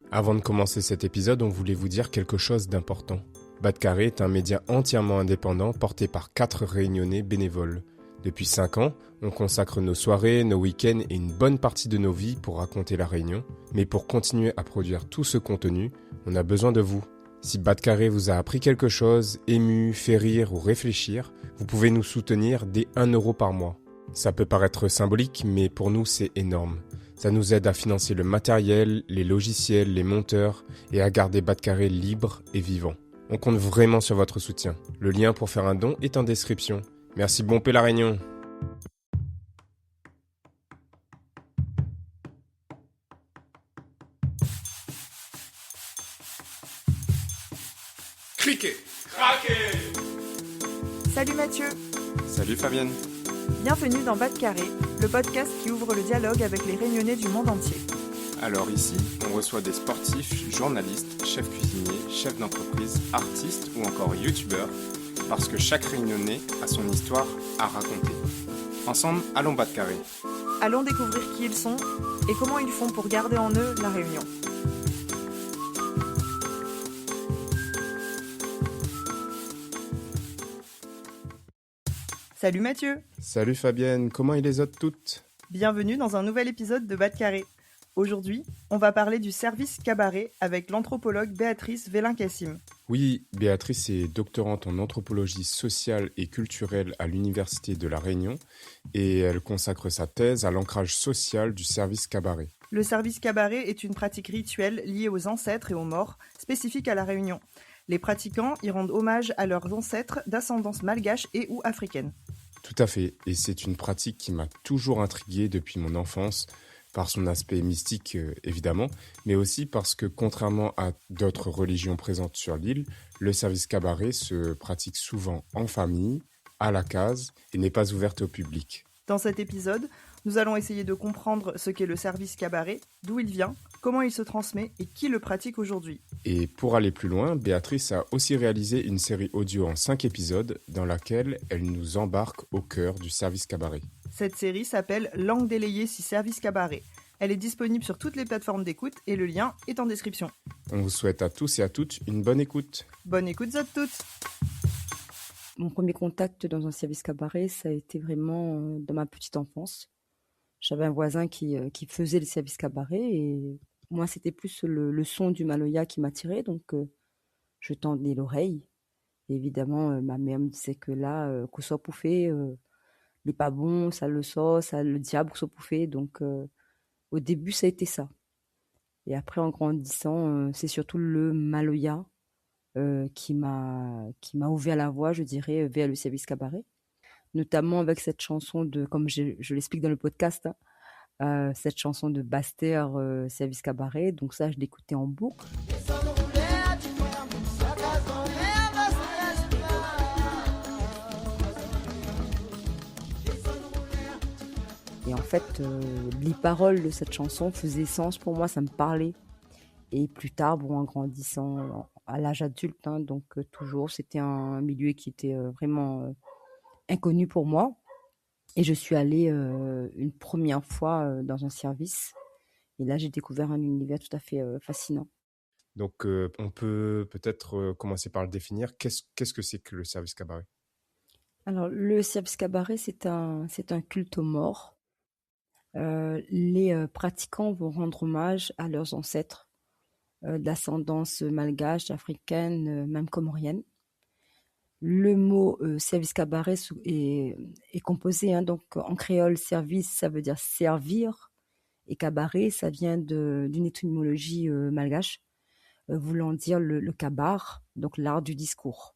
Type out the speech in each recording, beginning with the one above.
Avant de commencer cet épisode, on voulait vous dire quelque chose d'important. Batcarré est un média entièrement indépendant porté par 4 réunionnais bénévoles. Depuis 5 ans, on consacre nos soirées, nos week-ends et une bonne partie de nos vies pour raconter la Réunion. Mais pour continuer à produire tout ce contenu, on a besoin de vous. Si Batcarré vous a appris quelque chose, ému, fait rire ou réfléchir, vous pouvez nous soutenir dès 1 € par mois. Ça peut paraître symbolique, mais pour nous c'est énorme. Ça nous aide à financer le matériel, les logiciels, les monteurs et à garder Batcarré libre et vivant. On compte vraiment sur votre soutien. Le lien pour faire un don est en description. Merci Bompé la Réunion. Cliquez. Salut Mathieu, Salut Fabienne. bienvenue dans Batcarré, le podcast qui ouvre le dialogue avec les Réunionnais du monde entier. Alors ici, on reçoit des sportifs, journalistes, chefs cuisiniers, chefs d'entreprise, artistes ou encore youtubeurs, parce que chaque Réunionnais a son histoire à raconter. Ensemble, allons Batcarré. Allons découvrir qui ils sont et comment ils font pour garder en eux la Réunion. Salut Mathieu, Salut Fabienne, comment est les autres toutes? bienvenue dans un nouvel épisode de Batcarré. Aujourd'hui, on va parler du service cabaret avec l'anthropologue Béatrice Vélin-Cassim. Oui, Béatrice est doctorante en anthropologie sociale et culturelle à l'Université de La Réunion et elle consacre sa thèse à l'ancrage social du service cabaret. Le service cabaret est une pratique rituelle liée aux ancêtres et aux morts, spécifique à la Réunion. Les pratiquants y rendent hommage à leurs ancêtres d'ascendance malgache et ou africaine. Tout à fait, et c'est une pratique qui m'a toujours intrigué depuis mon enfance, par son aspect mystique évidemment, mais aussi parce que contrairement à d'autres religions présentes sur l'île, le service cabaret se pratique souvent en famille, à la case, et n'est pas ouverte au public. Dans cet épisode, nous allons essayer de comprendre ce qu'est le service cabaret, d'où il vient, comment il se transmet et qui le pratique aujourd'hui. Et pour aller plus loin, Béatrice a aussi réalisé une série audio en 5 épisodes dans laquelle elle nous embarque au cœur du service cabaret. Cette série s'appelle Langue délayée si service cabaret. Elle est disponible sur toutes les plateformes d'écoute et le lien est en description. On vous souhaite à tous et à toutes une bonne écoute. Bonne écoute à toutes. Mon premier contact dans un service cabaret, ça a été vraiment dans ma petite enfance. J'avais un voisin qui faisait le service cabaret et moi, c'était plus le son du maloya qui m'attirait, donc je tendais l'oreille. Et évidemment, ma mère me disait que là, qu'on soit pouffé, il n'est pas bon, ça le sort, ça le diable qu'on soit pouffé. Donc au début, ça a été ça. Et après, en grandissant, c'est surtout le maloya qui m'a ouvert la voie, je dirais, vers le service cabaret. Notamment avec cette chanson comme je l'explique dans le podcast, cette chanson de Baster, Service Cabaret. Donc ça, je l'écoutais en boucle. Et en fait, les paroles de cette chanson faisaient sens pour moi, ça me parlait. Et plus tard, en grandissant à l'âge adulte, donc toujours, c'était un milieu qui était vraiment inconnu pour moi. Et je suis allée une première fois dans un service. Et là, j'ai découvert un univers tout à fait fascinant. Donc on peut peut-être commencer par le définir. Qu'est-ce que c'est que le service cabaret? Alors, le service cabaret, c'est un culte aux morts. Les pratiquants vont rendre hommage à leurs ancêtres d'ascendance malgache, africaine, même comorienne. Le mot service cabaret est composé, donc en créole, service, ça veut dire servir, et cabaret, ça vient d'une étymologie malgache, voulant dire le kabar, donc l'art du discours.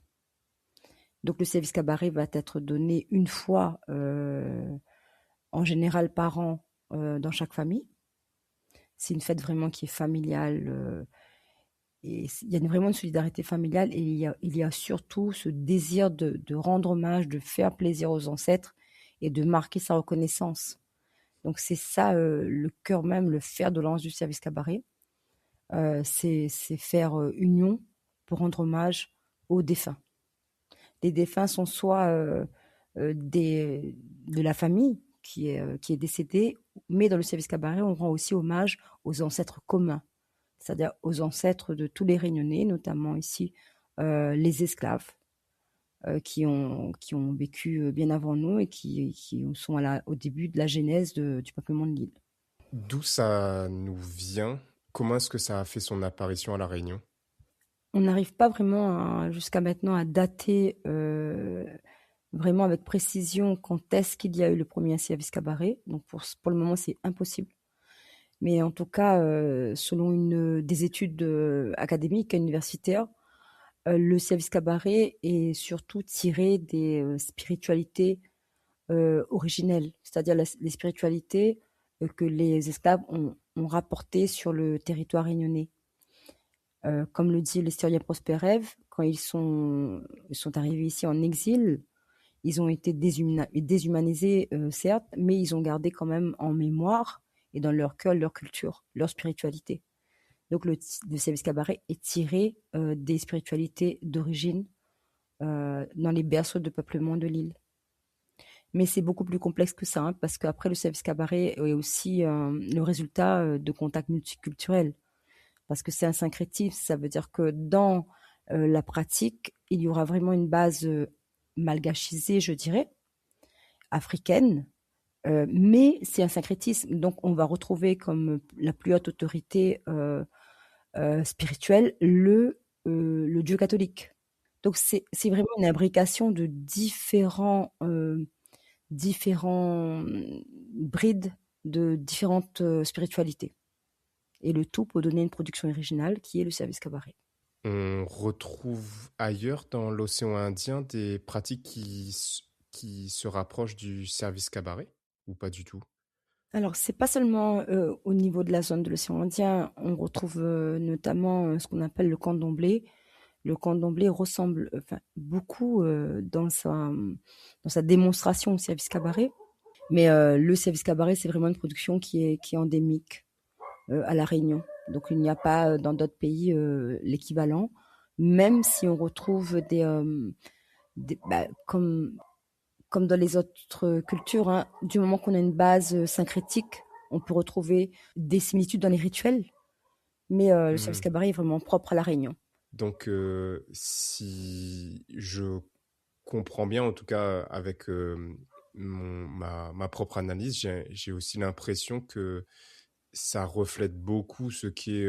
Donc le service cabaret va être donné une fois, en général par an, dans chaque famille. C'est une fête vraiment qui est familiale, et il y a vraiment une solidarité familiale et il y a surtout ce désir de rendre hommage, de faire plaisir aux ancêtres et de marquer sa reconnaissance. Donc c'est ça le cœur même, le fer de lance du service cabaret. C'est faire union pour rendre hommage aux défunts. Les défunts sont soit de la famille qui est décédée, mais dans le service cabaret, on rend aussi hommage aux ancêtres communs. c'est-à-dire aux ancêtres de tous les Réunionnais, notamment ici les esclaves qui ont vécu bien avant nous et qui sont au début de la genèse du peuplement de l'île. D'où ça nous vient? Comment est-ce que ça a fait son apparition à La Réunion? On n'arrive pas vraiment jusqu'à maintenant à dater vraiment avec précision quand est-ce qu'il y a eu le premier service cabaret. Donc pour le moment, c'est impossible. Mais en tout cas, selon des études académiques et universitaires, le service cabaret est surtout tiré des spiritualités originelles, c'est-à-dire les spiritualités que les esclaves ont rapportées sur le territoire réunionnais. Comme le dit l'historien Prosper Rêve, quand ils sont arrivés ici en exil, ils ont été déshumanisés, certes, mais ils ont gardé quand même en mémoire et dans leur cœur leur culture, leur spiritualité. Donc le service cabaret est tiré des spiritualités d'origine dans les berceaux de peuplement de l'île. Mais c'est beaucoup plus complexe que ça, hein, parce qu'après le service cabaret est aussi le résultat de contacts multiculturels. Parce que c'est un syncrétisme, ça veut dire que dans la pratique, il y aura vraiment une base malgachisée, je dirais, africaine, mais c'est un syncrétisme. Donc on va retrouver comme la plus haute autorité spirituelle le Dieu catholique. Donc c'est vraiment une imbrication de différents brides de différentes spiritualités. Et le tout pour donner une production originale qui est le service cabaret. On retrouve ailleurs dans l'océan Indien des pratiques qui se rapprochent du service cabaret ou pas du tout? Alors, c'est pas seulement au niveau de la zone de l'océan Indien, on retrouve notamment ce qu'on appelle le candomblé. Le candomblé ressemble beaucoup dans sa démonstration au service cabaret. Mais le service cabaret, c'est vraiment une production qui est endémique à La Réunion. Donc, il n'y a pas dans d'autres pays l'équivalent, même si on retrouve comme dans les autres cultures, hein, du moment qu'on a une base syncrétique, on peut retrouver des similitudes dans les rituels, mais le service cabaret est vraiment propre à La Réunion. Donc, si je comprends bien, en tout cas avec ma propre analyse, j'ai aussi l'impression que ça reflète beaucoup ce qu'est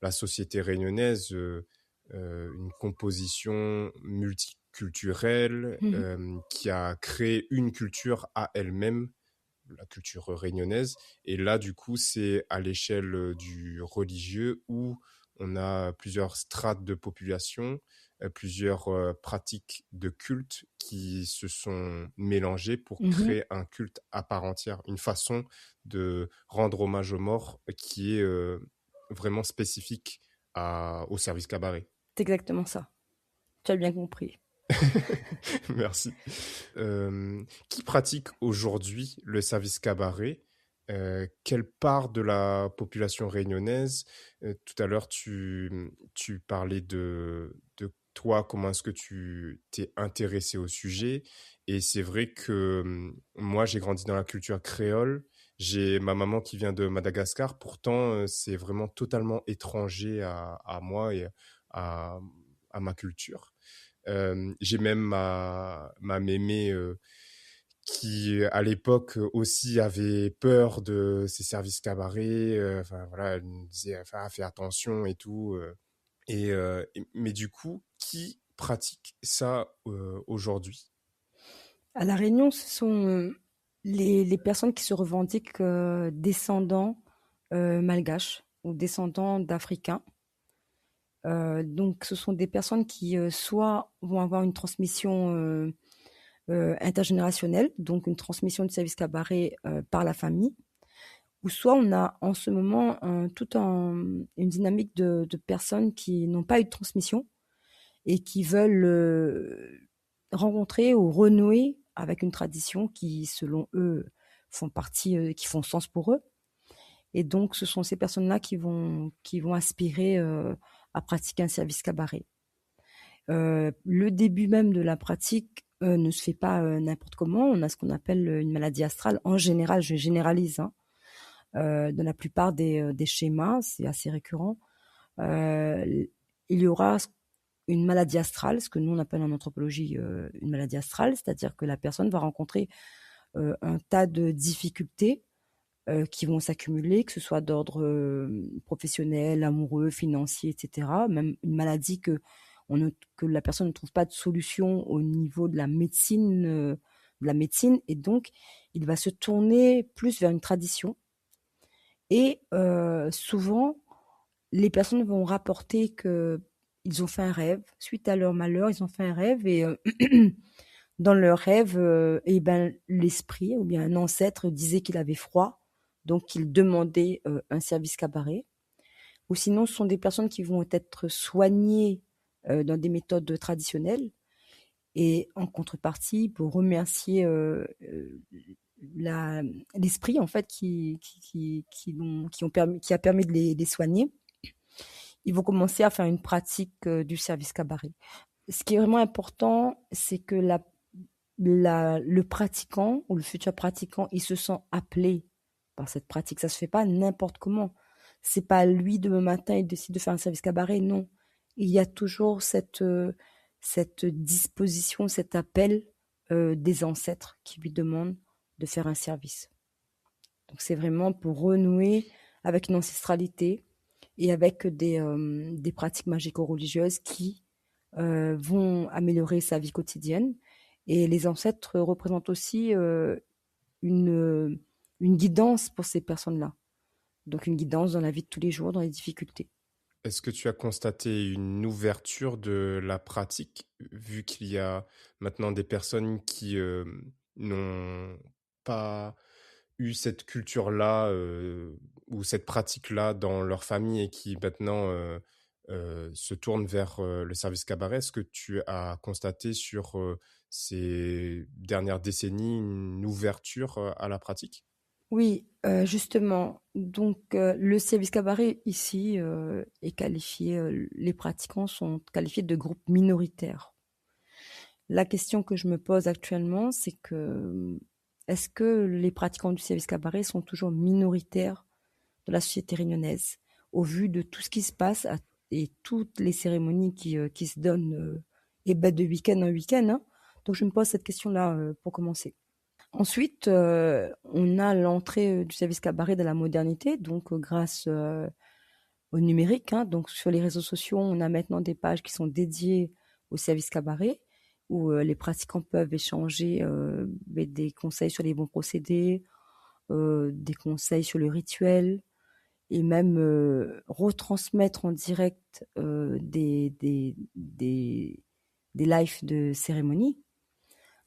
la société réunionnaise, une composition multiculturelle Mhm. qui a créé une culture à elle-même, la culture réunionnaise. Et là, du coup, c'est à l'échelle du religieux où on a plusieurs strates de population, plusieurs pratiques de culte qui se sont mélangées pour Mhm. créer un culte à part entière, une façon de rendre hommage aux morts qui est vraiment spécifique au service cabaret. C'est exactement ça. Tu as bien compris. Merci. Qui pratique aujourd'hui le service cabaret? Quelle part de la population réunionnaise? Tout à l'heure, tu parlais de toi, comment est-ce que tu t'es intéressé au sujet? Et c'est vrai que moi, j'ai grandi dans la culture créole. J'ai ma maman qui vient de Madagascar. Pourtant, c'est vraiment totalement étranger à moi et à, à ma culture. J'ai même ma mémé qui, à l'époque, aussi avait peur de ces services cabarets. Enfin, voilà, elle me disait, enfin, fais attention et tout. Mais du coup, qui pratique ça aujourd'hui? À La Réunion, ce sont les personnes qui se revendiquent descendants malgaches ou descendants d'Africains. Donc, ce sont des personnes qui soit vont avoir une transmission intergénérationnelle, donc une transmission de service cabaret par la famille, ou soit on a en ce moment une dynamique de personnes qui n'ont pas eu de transmission et qui veulent rencontrer ou renouer avec une tradition qui, selon eux, qui font sens pour eux. Et donc, ce sont ces personnes-là qui vont aspirer à pratiquer un service cabaret. Le début même de la pratique ne se fait pas n'importe comment. On a ce qu'on appelle une maladie astrale. En général, je généralise, hein, dans la plupart des schémas, c'est assez récurrent. il y aura une maladie astrale, ce que nous on appelle en anthropologie une maladie astrale, c'est-à-dire que la personne va rencontrer un tas de difficultés qui vont s'accumuler, que ce soit d'ordre professionnel, amoureux, financier, etc. Même une maladie que la personne ne trouve pas de solution au niveau de la médecine, et donc il va se tourner plus vers une tradition. Et souvent, les personnes vont rapporter que ils ont fait un rêve. Suite à leur malheur, ils ont fait un rêve et dans leur rêve, eh ben, l'esprit ou bien un ancêtre disait qu'il avait froid, donc il demandait un service cabaret. Ou sinon, ce sont des personnes qui vont être soignées dans des méthodes traditionnelles. Et en contrepartie, pour remercier l'esprit en fait qui a permis de les soigner, ils vont commencer à faire une pratique du service cabaret. Ce qui est vraiment important, c'est que le pratiquant ou le futur pratiquant, il se sent appelé par cette pratique. Ça se fait pas n'importe comment. C'est pas lui demain matin, il décide de faire un service cabaret. Non, il y a toujours cette disposition, cet appel des ancêtres qui lui demandent de faire un service. Donc c'est vraiment pour renouer avec une ancestralité et avec des pratiques magico-religieuses qui vont améliorer sa vie quotidienne. Et les ancêtres représentent aussi une, une guidance pour ces personnes-là. Donc une guidance dans la vie de tous les jours, dans les difficultés. Est-ce que tu as constaté une ouverture de la pratique, vu qu'il y a maintenant des personnes qui n'ont pas eu cette culture-là ou cette pratique-là dans leur famille et qui maintenant se tournent vers le service cabaret? Est-ce que tu as constaté sur ces dernières décennies une ouverture à la pratique? Oui, justement. Donc, le service cabaret ici est qualifié, les pratiquants sont qualifiés de groupes minoritaires. La question que je me pose actuellement, c'est que est-ce que les pratiquants du service cabaret sont toujours minoritaires de la société réunionnaise au vu de tout ce qui se passe et toutes les cérémonies qui se donnent et ben, de week-end en week-end, hein. Donc, je me pose cette question-là pour commencer. Ensuite, on a l'entrée du service cabaret de la modernité, donc grâce au numérique, hein. Donc sur les réseaux sociaux, on a maintenant des pages qui sont dédiées au service cabaret, où les pratiquants peuvent échanger des conseils sur les bons procédés, des conseils sur le rituel, et même retransmettre en direct des lives de cérémonie.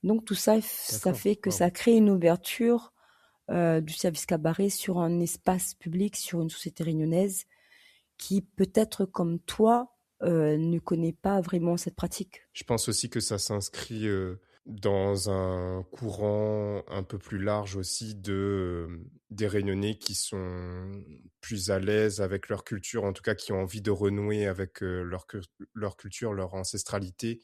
Donc tout ça, ça D'accord. fait que Wow. ça crée une ouverture du service cabaret sur un espace public, sur une société réunionnaise qui peut-être comme toi ne connaît pas vraiment cette pratique. Je pense aussi que ça s'inscrit dans un courant un peu plus large aussi des Réunionnais qui sont plus à l'aise avec leur culture, en tout cas qui ont envie de renouer avec leur culture, leur ancestralité,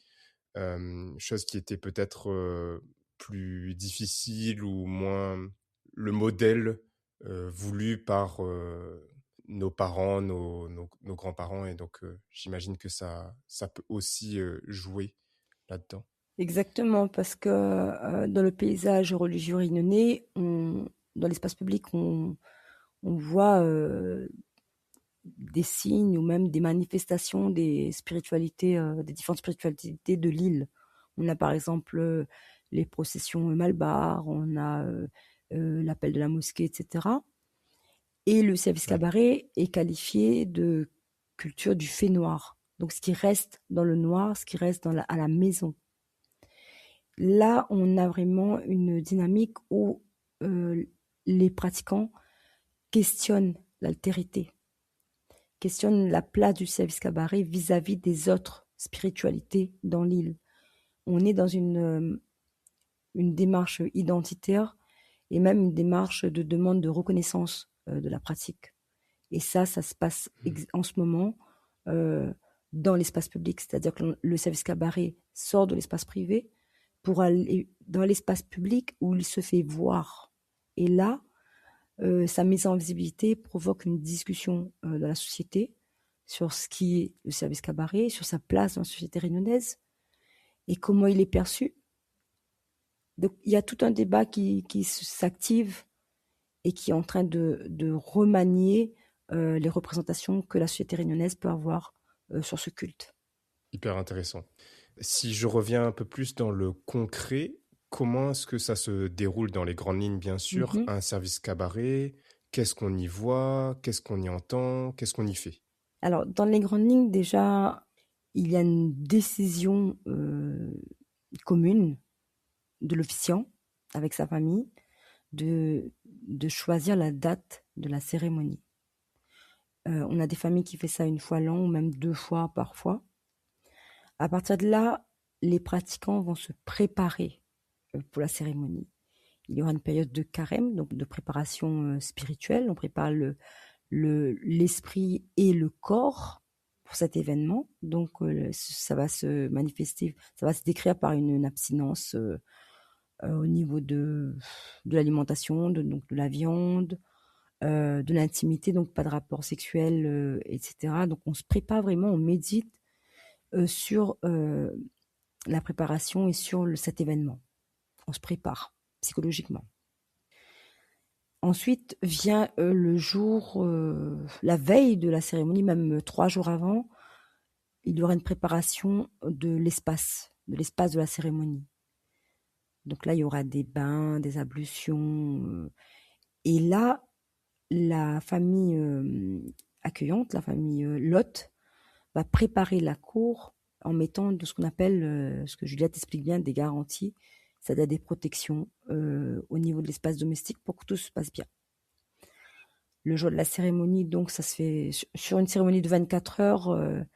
chose qui était peut-être plus difficile ou moins le modèle voulu par nos parents, nos grands-parents, et donc j'imagine que ça peut aussi jouer là-dedans. Exactement, parce que dans le paysage religieux réunionnais, dans l'espace public, on voit des signes ou même des manifestations des spiritualités, des différentes spiritualités de l'île. On a par exemple les processions Malbar, on a l'appel de la mosquée, etc. Et le service Ouais. cabaret est qualifié de culture du fait noir. Donc ce qui reste dans le noir, ce qui reste à la maison. Là, on a vraiment une dynamique où les pratiquants questionnent l'altérité, questionnent la place du service cabaret vis-à-vis des autres spiritualités dans l'île. On est dans une démarche identitaire et même une démarche de demande de reconnaissance de la pratique. Et ça se passe en ce moment dans l'espace public. C'est-à-dire que le service cabaret sort de l'espace privé pour aller dans l'espace public où il se fait voir. Et là, sa mise en visibilité provoque une discussion dans la société sur ce qui est le service cabaret, sur sa place dans la société réunionnaise et comment il est perçu. Donc, il y a tout un débat qui s'active et qui est en train de remanier les représentations que la société réunionnaise peut avoir sur ce culte. Hyper intéressant. Si je reviens un peu plus dans le concret, comment est-ce que ça se déroule dans les grandes lignes, bien sûr, Mhm. un service cabaret? Qu'est-ce qu'on y voit? Qu'est-ce qu'on y entend? Qu'est-ce qu'on y fait? Alors, dans les grandes lignes, déjà, il y a une décision commune de l'officiant avec sa famille de choisir la date de la cérémonie. On a des familles qui font ça une fois l'an ou même 2 fois parfois. À partir de là, les pratiquants vont se préparer pour la cérémonie. Il y aura une période de carême, donc de préparation spirituelle. On prépare l'esprit et le corps pour cet événement. Donc, ça va se manifester, ça va se décrire par une abstinence au niveau de l'alimentation, donc de la viande, de l'intimité, donc pas de rapport sexuel, etc. Donc, on se prépare vraiment, on médite sur la préparation et sur cet événement. On se prépare psychologiquement. Ensuite vient le jour, la veille de la cérémonie, même 3 jours avant, il y aura une préparation de l'espace de la cérémonie. Donc là, il y aura des bains, des ablutions. Et là, la famille accueillante, la famille l'hôte, va préparer la cour en mettant de ce qu'on appelle, ce que Juliette explique bien, des garanties, c'est-à-dire des protections au niveau de l'espace domestique pour que tout se passe bien. Le jour de la cérémonie, donc ça se fait sur une cérémonie de 24 heures,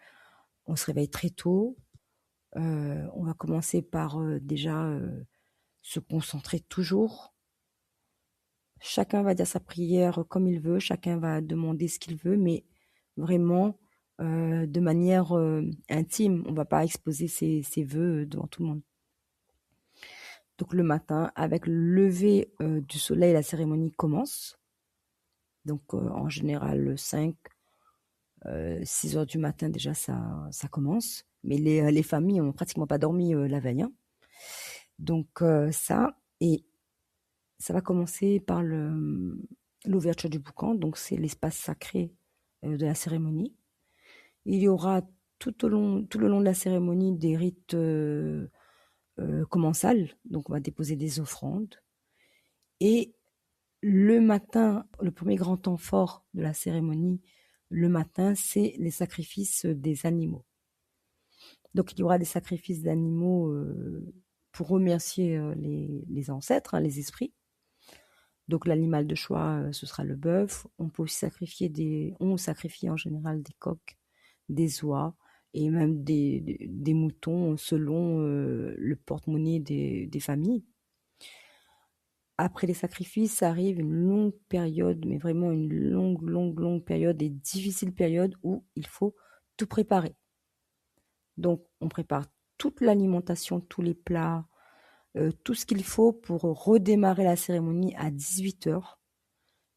on se réveille très tôt. On va commencer par déjà se concentrer toujours. Chacun va dire sa prière comme il veut, chacun va demander ce qu'il veut, mais vraiment de manière intime. On ne va pas exposer ses vœux devant tout le monde. Donc le matin, avec le lever du soleil, la cérémonie commence. Donc en général 5, 6 heures du matin déjà ça commence. Mais les familles n'ont pratiquement pas dormi la veille. Hein. Donc ça, et ça va commencer par l'ouverture du boucan, donc c'est l'espace sacré de la cérémonie. Il y aura tout le long de la cérémonie des rites commensals, donc on va déposer des offrandes. Et le matin, le premier grand temps fort de la cérémonie, le matin, c'est les sacrifices des animaux. Donc il y aura des sacrifices d'animaux pour remercier les ancêtres, hein, les esprits. Donc l'animal de choix, ce sera le bœuf. On peut aussi on sacrifie en général des coqs, des oies et même des moutons selon le porte-monnaie des familles. Après les sacrifices, arrive une longue période, mais vraiment une longue période et difficile période où il faut tout préparer. Donc on prépare toute l'alimentation, tous les plats, tout ce qu'il faut pour redémarrer la cérémonie à 18h.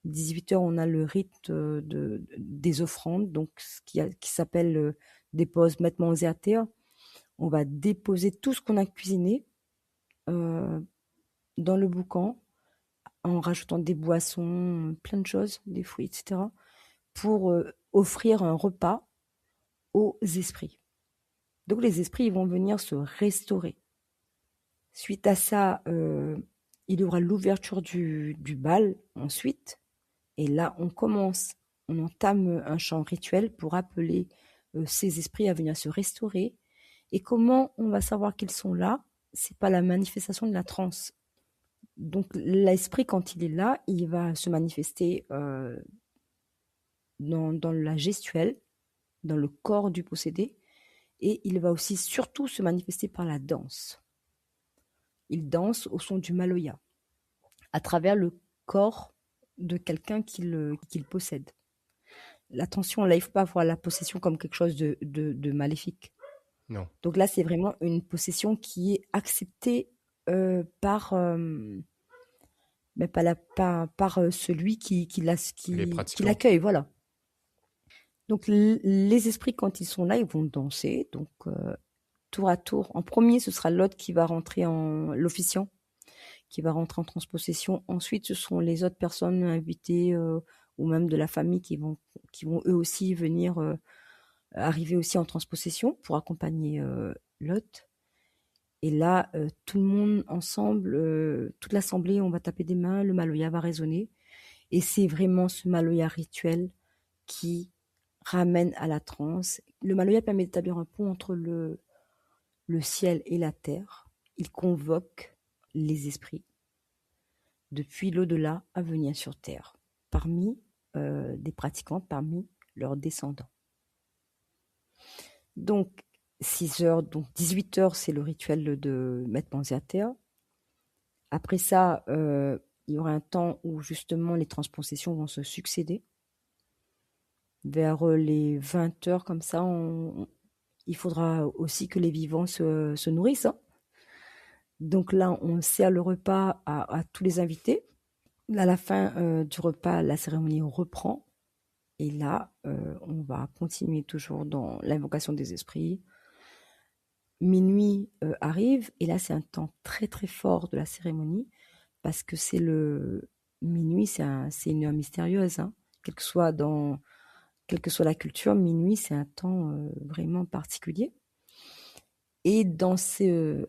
18h, on a le rite des offrandes, donc qui s'appelle dépose mettement aux terre. On va déposer tout ce qu'on a cuisiné dans le boucan en rajoutant des boissons, plein de choses, des fruits, etc. pour offrir un repas aux esprits. Donc les esprits ils vont venir se restaurer. Suite à ça, il y aura l'ouverture du bal ensuite. Et là, on entame un chant rituel pour appeler ces esprits à venir se restaurer. Et comment on va savoir qu'ils sont là? C'est pas la manifestation de la transe. Donc l'esprit, quand il est là, il va se manifester dans la gestuelle, dans le corps du possédé, et il va aussi surtout se manifester par la danse. Il danse au son du maloya, à travers le corps de quelqu'un qu'il possède. L'attention, là, il ne faut pas voir la possession comme quelque chose de maléfique. Non. Donc là, c'est vraiment une possession qui est acceptée par celui qui l'accueille, voilà. Donc les esprits, quand ils sont là, ils vont danser. Donc tour à tour. En premier, ce sera l'autre qui va rentrer l'officiant, qui va rentrer en transpossession. Ensuite, ce seront les autres personnes invitées ou même de la famille qui vont eux aussi venir arriver aussi en transpossession pour accompagner l'hôte. Et là, tout le monde ensemble, toute l'assemblée, on va taper des mains, le maloya va résonner. Et c'est vraiment ce maloya rituel qui ramène à la transe. Le maloya permet d'établir un pont entre le ciel et la terre. Il convoque les esprits depuis l'au-delà à venir sur terre, parmi des pratiquants, parmi leurs descendants. Donc, 6 heures, donc 18 heures, c'est le rituel de mettre Panzi à terre. Après ça, il y aura un temps où justement les transpossessions vont se succéder. Vers les 20 heures, comme ça, il faudra aussi que les vivants se nourrissent. Hein. Donc là, on sert le repas à tous les invités. À la fin du repas, la cérémonie reprend. Et là, on va continuer toujours dans l'invocation des esprits. Minuit arrive, et là, c'est un temps très très fort de la cérémonie, parce que c'est le minuit, c'est une heure mystérieuse. Hein. Quelle que soit la culture, minuit, c'est un temps vraiment particulier. Et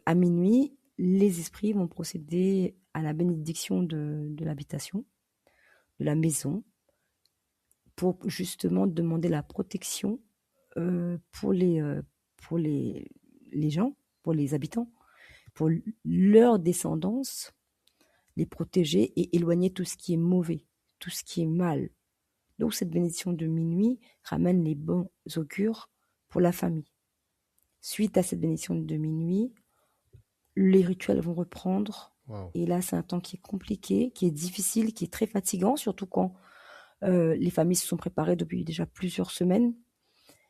à minuit, les esprits vont procéder à la bénédiction de l'habitation, de la maison, pour justement demander la protection pour les gens, pour les habitants, pour leur descendance, les protéger et éloigner tout ce qui est mauvais, tout ce qui est mal. Donc cette bénédiction de minuit ramène les bons augures pour la famille. Suite à cette bénédiction de minuit, les rituels vont reprendre. Wow. Et là, c'est un temps qui est compliqué, qui est difficile, qui est très fatigant, surtout quand les familles se sont préparées depuis déjà plusieurs semaines.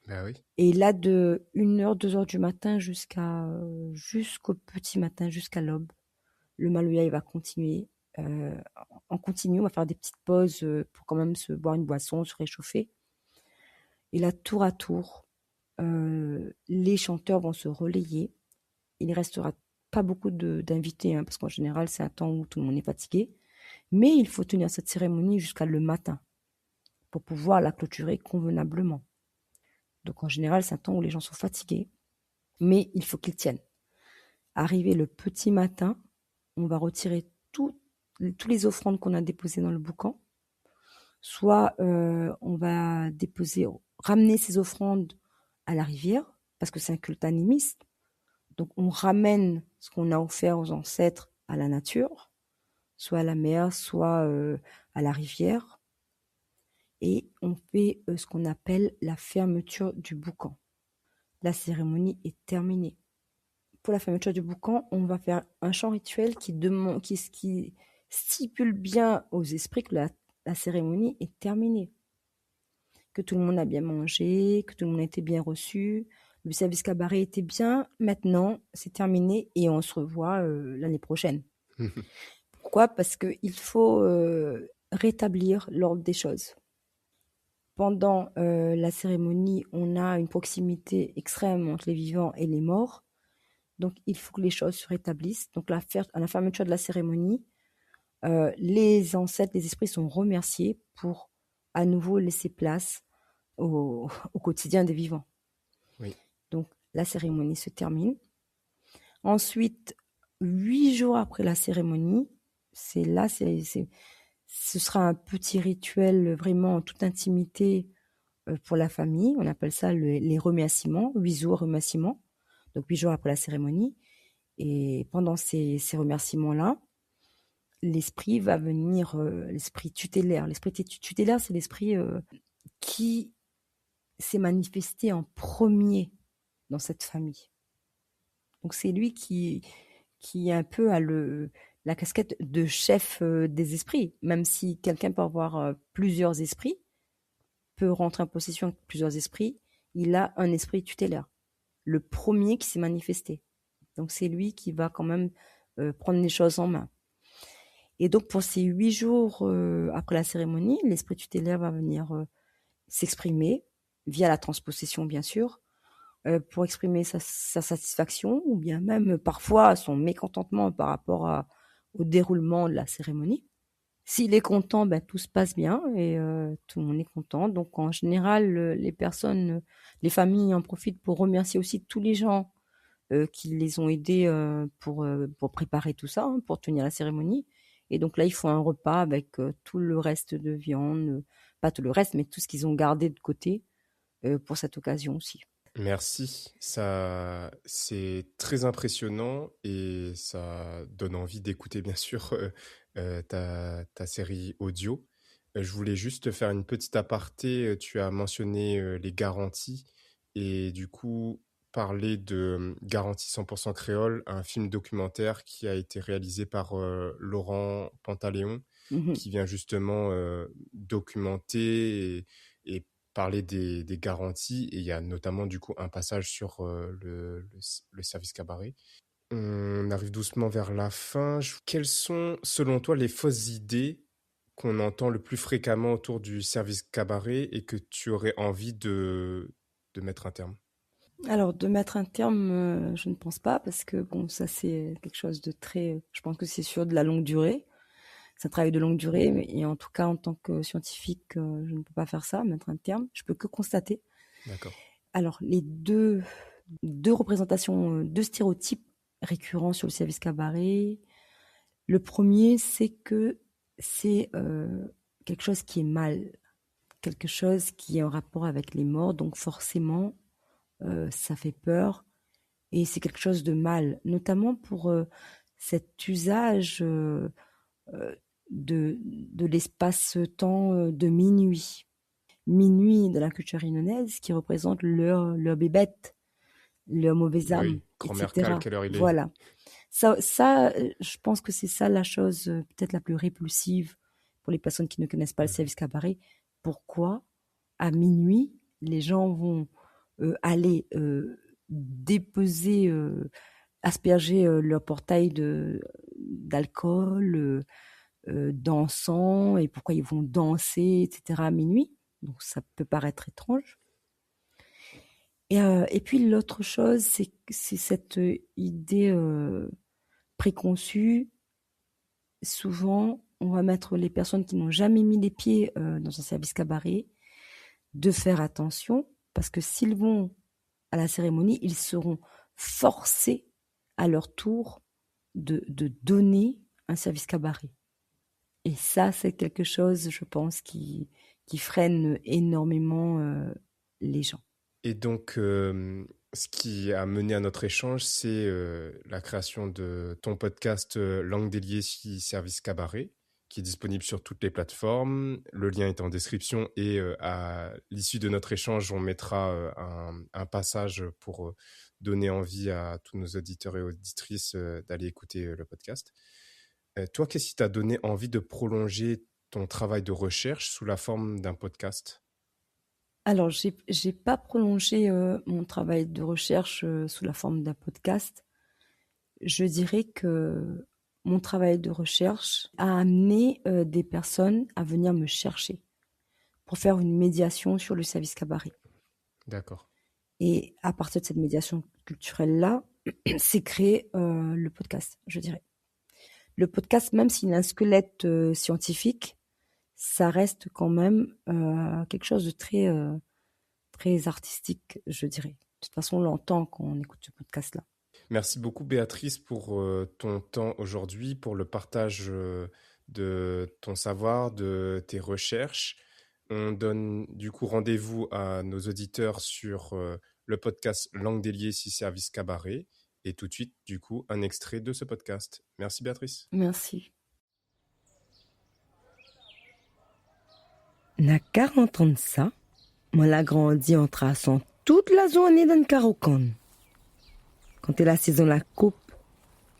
Ben oui. Et là, de 1h, 2h du matin jusqu'au petit matin, jusqu'à l'aube, le maloya, il va continuer. En continu, on va faire des petites pauses pour quand même se boire une boisson, se réchauffer. Et là, tour à tour, les chanteurs vont se relayer. Il ne restera pas beaucoup d'invités, hein, parce qu'en général, c'est un temps où tout le monde est fatigué. Mais il faut tenir cette cérémonie jusqu'à le matin pour pouvoir la clôturer convenablement. Donc en général, c'est un temps où les gens sont fatigués, mais il faut qu'ils tiennent. Arrivé le petit matin, on va retirer tous les offrandes qu'on a déposées dans le boucan. Soit on va ramener ces offrandes à la rivière, parce que c'est un culte animiste. Donc on ramène ce qu'on a offert aux ancêtres à la nature, soit à la mer, soit à la rivière. Et on fait ce qu'on appelle la fermeture du boucan. La cérémonie est terminée. Pour la fermeture du boucan, on va faire un chant rituel qui stipule bien aux esprits que la cérémonie est terminée. Que tout le monde a bien mangé, que tout le monde a été bien reçu, le service cabaret était bien, maintenant c'est terminé et on se revoit l'année prochaine. Pourquoi ? Parce qu'il faut rétablir l'ordre des choses. Pendant la cérémonie, on a une proximité extrême entre les vivants et les morts. Donc, il faut que les choses se rétablissent. Donc, à la fermeture de la cérémonie, les ancêtres, les esprits sont remerciés pour à nouveau laisser place au quotidien des vivants. Oui. Donc, la cérémonie se termine. Ensuite, 8 jours après la cérémonie, ce sera un petit rituel vraiment en toute intimité pour la famille. On appelle ça les remerciements, 8 jours remerciements. Donc 8 jours après la cérémonie. Et pendant ces remerciements-là, l'esprit va venir, l'esprit tutélaire. L'esprit tutélaire, c'est l'esprit qui s'est manifesté en premier dans cette famille. Donc c'est lui qui un peu a la casquette de chef des esprits. Même si quelqu'un peut avoir plusieurs esprits, peut rentrer en possession avec plusieurs esprits, il a un esprit tutélaire. Le premier qui s'est manifesté. Donc c'est lui qui va quand même prendre les choses en main. Et donc pour ces 8 jours après la cérémonie, l'esprit tutélaire va venir s'exprimer, via la transposition bien sûr, pour exprimer sa satisfaction ou bien même parfois son mécontentement par rapport au déroulement de la cérémonie. S'il est content, ben, tout se passe bien et tout le monde est content. Donc en général, les familles en profitent pour remercier aussi tous les gens qui les ont aidés pour préparer tout ça, hein, pour tenir la cérémonie. Et donc là, ils font un repas avec tout le reste de viande, pas tout le reste, mais tout ce qu'ils ont gardé de côté pour cette occasion aussi. Merci, ça c'est très impressionnant et ça donne envie d'écouter bien sûr ta série audio. Je voulais juste te faire une petite aparté, tu as mentionné les garanties et du coup parler de Garantie 100% créole, un film documentaire qui a été réalisé par Laurent Pantaléon, Mhm. qui vient justement documenter et parler des garanties. Et il y a notamment du coup un passage sur le service cabaret. On arrive doucement vers la fin. Quelles sont, selon toi, les fausses idées qu'on entend le plus fréquemment autour du service cabaret et que tu aurais envie de mettre un terme? Alors, de mettre un terme, je ne pense pas, parce que bon, ça c'est quelque chose de très. Je pense que c'est sur de la longue durée. C'est un travail de longue durée, et en tout cas, en tant que scientifique, je ne peux pas faire ça, mettre un terme. Je peux que constater. D'accord. Alors, les deux représentations, deux stéréotypes récurrents sur le service cabaret. Le premier, c'est que c'est quelque chose qui est mal, quelque chose qui est en rapport avec les morts, donc forcément, ça fait peur et c'est quelque chose de mal, notamment pour cet usage de l'espace-temps de minuit. Minuit de la culture réunionnaise qui représente leur bébête, leur mauvaise âme, Oui, grand-mère Cal, etc. quelle heure il est? Voilà. Je pense que c'est ça la chose peut-être la plus répulsive pour les personnes qui ne connaissent pas le Mhm. service cabaret. Pourquoi, à minuit, les gens vont aller déposer, asperger leur portail d'alcool, d'encens, et pourquoi ils vont danser, etc. à minuit. Donc ça peut paraître étrange. Et puis l'autre chose, c'est cette idée préconçue. Souvent, on va mettre les personnes qui n'ont jamais mis les pieds dans un service cabaret de faire attention, parce que s'ils vont à la cérémonie, ils seront forcés à leur tour de donner un service cabaret. Et ça, c'est quelque chose, je pense, qui freine énormément les gens. Et donc, ce qui a mené à notre échange, c'est la création de ton podcast Langue déliée si Service Cabaret, qui est disponible sur toutes les plateformes. Le lien est en description et à l'issue de notre échange, on mettra un passage pour donner envie à tous nos auditeurs et auditrices d'aller écouter le podcast. Toi, qu'est-ce qui t'a donné envie de prolonger ton travail de recherche sous la forme d'un podcast? Alors, j'ai pas prolongé mon travail de recherche sous la forme d'un podcast. Je dirais que mon travail de recherche a amené des personnes à venir me chercher pour faire une médiation sur le service cabaret. D'accord. Et à partir de cette médiation culturelle-là, s'est créé le podcast, je dirais. Le podcast, même s'il a un squelette scientifique, ça reste quand même quelque chose de très artistique, je dirais. De toute façon, on l'entend quand on écoute ce podcast-là. Merci beaucoup Béatrice pour ton temps aujourd'hui, pour le partage de ton savoir, de tes recherches. On donne du coup rendez-vous à nos auditeurs sur le podcast Langue déliée si Service Cabaret. Et tout de suite, du coup, un extrait de ce podcast. Merci Béatrice. Merci. N'a 40 ans de ça, moi l'a grandi en traçant toute la journée dans le Carocon. Quand est la saison la coupe,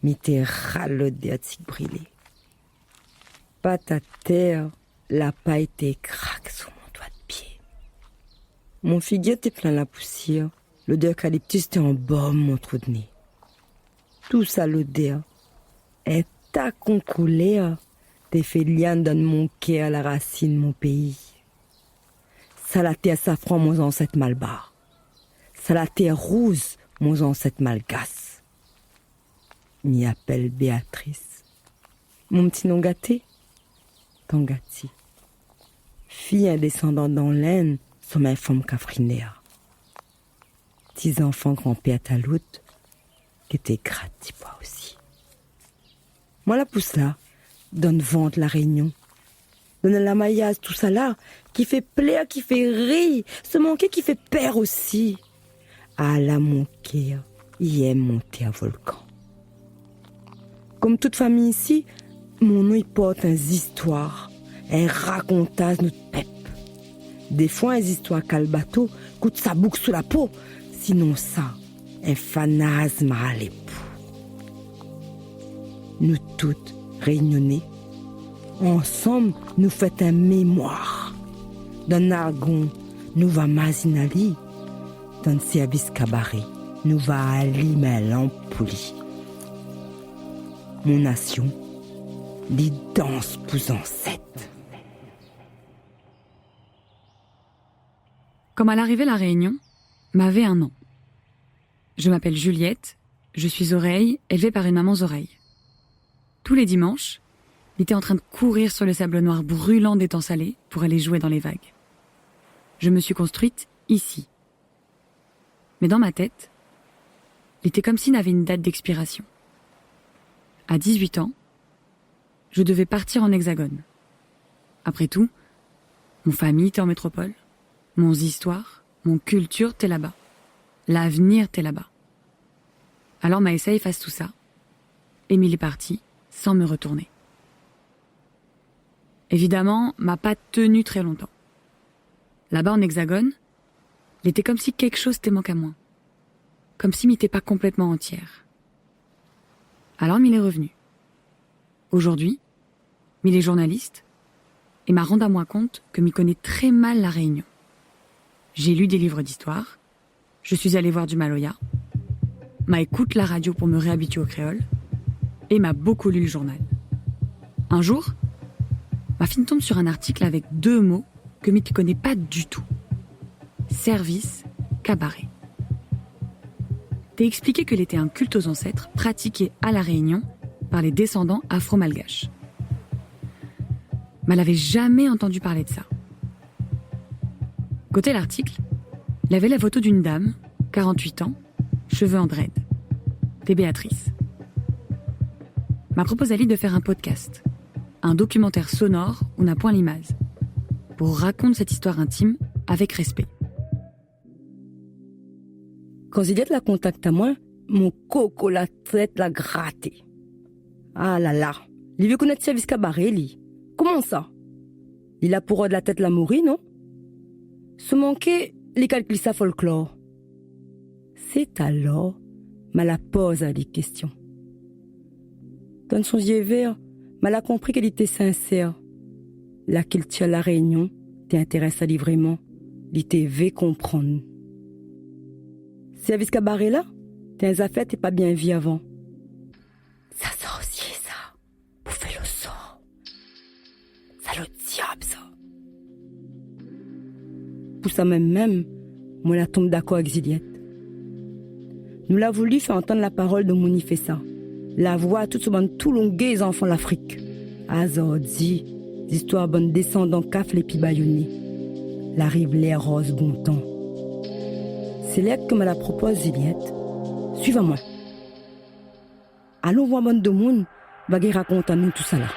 m'était ralodé à tic brûlé. Pas à terre, la paille était craque sur mon doigt de pied. Mon figuier était plein la poussière, l'odeur eucalyptus était en bas mon trou de nez. Tout ça l'odeur, est à concoulé, t'es fait liane dans mon quai à la racine mon pays. Ça la terre safran, mon ancêtre malbar. Ça la terre rouge, mon ancêtre malgasse. M'y appelle Béatrice. Mon petit nom gâté, Tangati. Fille indescendante dans l'aine, sont mes femmes cafrinaires. Petits enfants grand-père Talout, qui était gratis moi aussi. Moi la pousse là, donne vente la réunion. Donne la maillasse, tout ça là, qui fait plaire, qui fait rire, se manquer, qui fait peur aussi. Ah là, mon cœur, il aime monter à volcan. Comme toute famille ici, mon nom il porte une histoire, un racontage notre pep. Des fois, une histoire calbato coûte sa boucle sous la peau, sinon ça, un fanasme à l'époux. Nous toutes réunionnés, ensemble, nous faisons un mémoire. Dans Nargon, nous va Mazinali. Dans le service cabaret, nous va Ali Melampouli. Mon nation, les danses pour ancêtres. Comme à l'arrivée à La Réunion, m'avait 1 an. Je m'appelle Juliette, je suis oreille, élevée par une maman oreille. Tous les dimanches, il était en train de courir sur le sable noir brûlant des temps salés pour aller jouer dans les vagues. Je me suis construite ici. Mais dans ma tête, il était comme s'il n'avait une date d'expiration. À 18 ans, je devais partir en hexagone. Après tout, mon famille était en métropole, mon histoire, mon culture t'es là-bas, l'avenir t'es là-bas. Alors Maïssa efface tout ça, Émile est parti sans me retourner. Évidemment, m'a pas tenu très longtemps. Là-bas en hexagone, il était comme si quelque chose t'ait manqué à moi. Comme si m'y était pas complètement entière. Alors m'il est revenu. Aujourd'hui, m'il est journaliste et m'a rendu à moi compte que m'y connaît très mal la Réunion. J'ai lu des livres d'histoire, je suis allée voir du Maloya, m'a écoute la radio pour me réhabituer au créole et m'a beaucoup lu le journal. Un jour, ma fille tombe sur un article avec 2 mots que m'y connaît pas du tout. Service, cabaret. T'es expliqué que l'était un culte aux ancêtres pratiqué à La Réunion par les descendants afro-malgaches. Mais elle n'avait jamais entendu parler de ça. Côté l'article, il avait la photo d'une dame, 48 ans, cheveux en dread. T'es Béatrice. M'a proposé à lui de faire un podcast, un documentaire sonore où n'a point l'image, pour raconter cette histoire intime avec respect. Quand Juliette la contacte à moi, mon coco la traite la gratter. Ah là là, il veut connaître service cabaret, lui. Comment ça? Il a pour de la tête la mourir, non? Se manquer, les calculs sa folklore. C'est alors, mal la pose à des questions. Dans son yeux vert, mal a compris qu'elle était sincère. Là qu'il tient la Réunion, t'intéresse à lui vraiment, il te veut comprendre. Service cabaret là, t'es affaires t'es pas bien vu avant. Ça sorcier ça, pour faire le sort. Ça le diable ça. Pour ça même, moi la tombe d'accord avec Juliette. Nous l'a voulu faire entendre la parole de Mounifessa. La voix toute ce bande tout longué les enfants l'Afrique. Azordi, l'histoire bonne descendant caf les pibayoni. La rive l'air rose bon temps. C'est là que me la propose Juliette. Suivez-moi. Allons voir bande de monde, va raconter à nous tout ça là.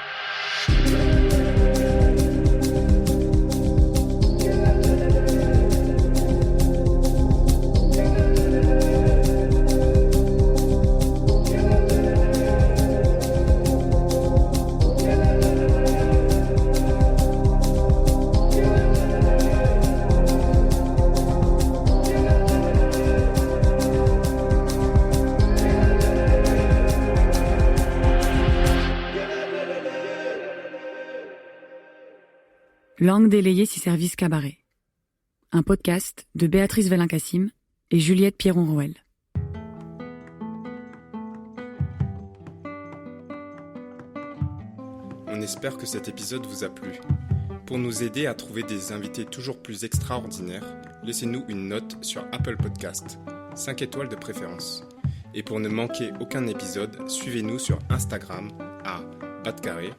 Langue délayée si service cabaret. Un podcast de Béatrice Velincassim et Juliette Pierron-Roel. On espère que cet épisode vous a plu. Pour nous aider à trouver des invités toujours plus extraordinaires, laissez-nous une note sur Apple Podcast, 5 étoiles de préférence. Et pour ne manquer aucun épisode, suivez-nous sur Instagram à @bat_kare.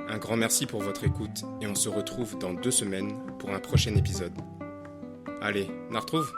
Un grand merci pour votre écoute et on se retrouve dans 2 semaines pour un prochain épisode. Allez, on la retrouve!